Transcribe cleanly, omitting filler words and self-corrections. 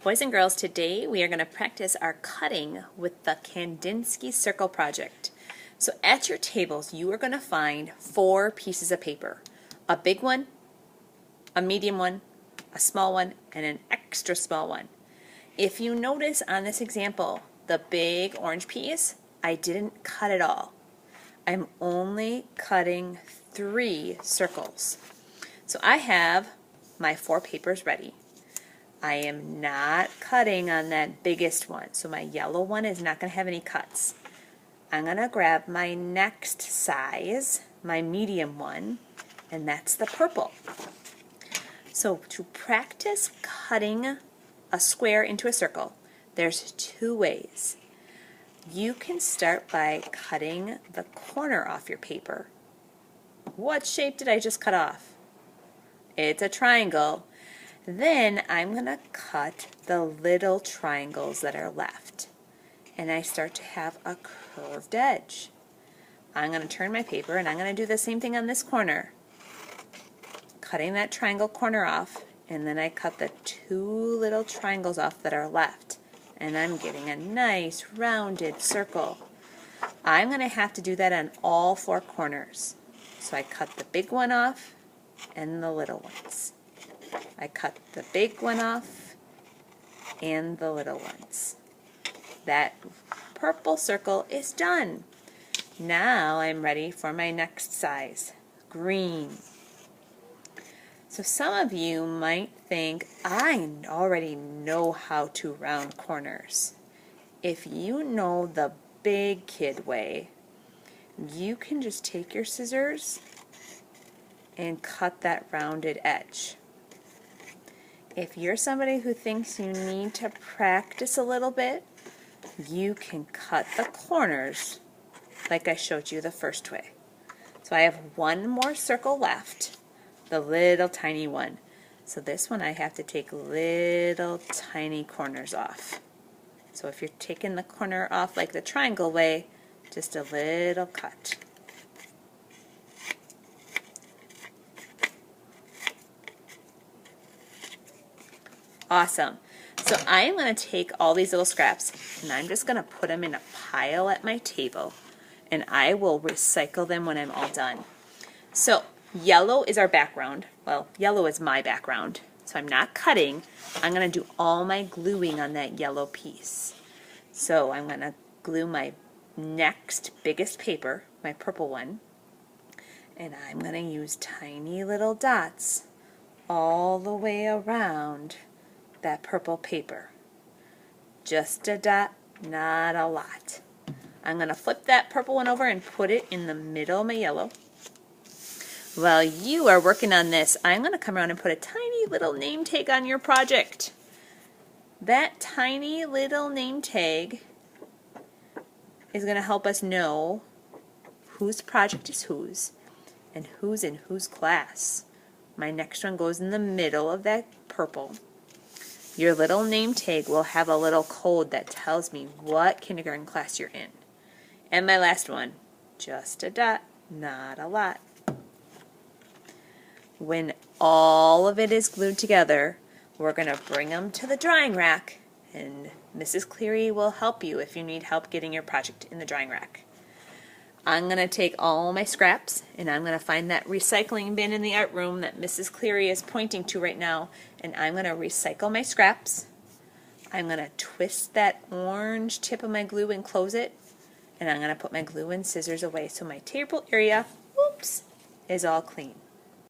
Boys and girls, today we are going to practice our cutting with the Kandinsky circle project. So at your tables you are going to find 4 pieces of paper. A big one, a medium one, a small one, and an extra small one. If you notice on this example, the big orange piece, I didn't cut it all. I'm only cutting 3 circles. So I have my 4 papers ready. I am not cutting on that biggest one, so my yellow one is not going to have any cuts. I'm going to grab my next size, my medium one, and that's the purple. So to practice cutting a square into a circle, there's 2 ways. You can start by cutting the corner off your paper. What shape did I just cut off? It's a triangle. Then I'm going to cut the little triangles that are left. And I start to have a curved edge. I'm going to turn my paper and I'm going to do the same thing on this corner. Cutting that triangle corner off, and then I cut the 2 little triangles off that are left. And I'm getting a nice rounded circle. I'm going to have to do that on all 4 corners. So I cut the big one off and the little ones. I cut the big one off and the little ones. That purple circle is done. Now I'm ready for my next size, green. So some of you might think, I already know how to round corners. If you know the big kid way, you can just take your scissors and cut that rounded edge. If you're somebody who thinks you need to practice a little bit, you can cut the corners like I showed you the first way. So I have 1 more circle left, the little tiny one. So this one I have to take little tiny corners off. So if you're taking the corner off like the triangle way, just a little cut. Awesome. So I'm going to take all these little scraps and I'm just going to put them in a pile at my table, and I will recycle them when I'm all done. So yellow is our background. Well, yellow is my background. So I'm not cutting. I'm going to do all my gluing on that yellow piece. So I'm going to glue my next biggest paper, my purple one, and I'm going to use tiny little dots all the way around that purple paper. Just a dot, not a lot. I'm going to flip that purple one over and put it in the middle of my yellow. While you are working on this, I'm going to come around and put a tiny little name tag on your project. That tiny little name tag is going to help us know whose project is whose and who's in whose class. My next one goes in the middle of that purple. Your little name tag will have a little code that tells me what kindergarten class you're in. And my last one, just a dot, not a lot. When all of it is glued together, we're going to bring them to the drying rack, and Mrs. Cleary will help you if you need help getting your project in the drying rack. I'm going to take all my scraps and I'm going to find that recycling bin in the art room that Mrs. Cleary is pointing to right now, and I'm going to recycle my scraps. I'm going to twist that orange tip of my glue and close it, and I'm going to put my glue and scissors away so my table area, whoops, is all clean.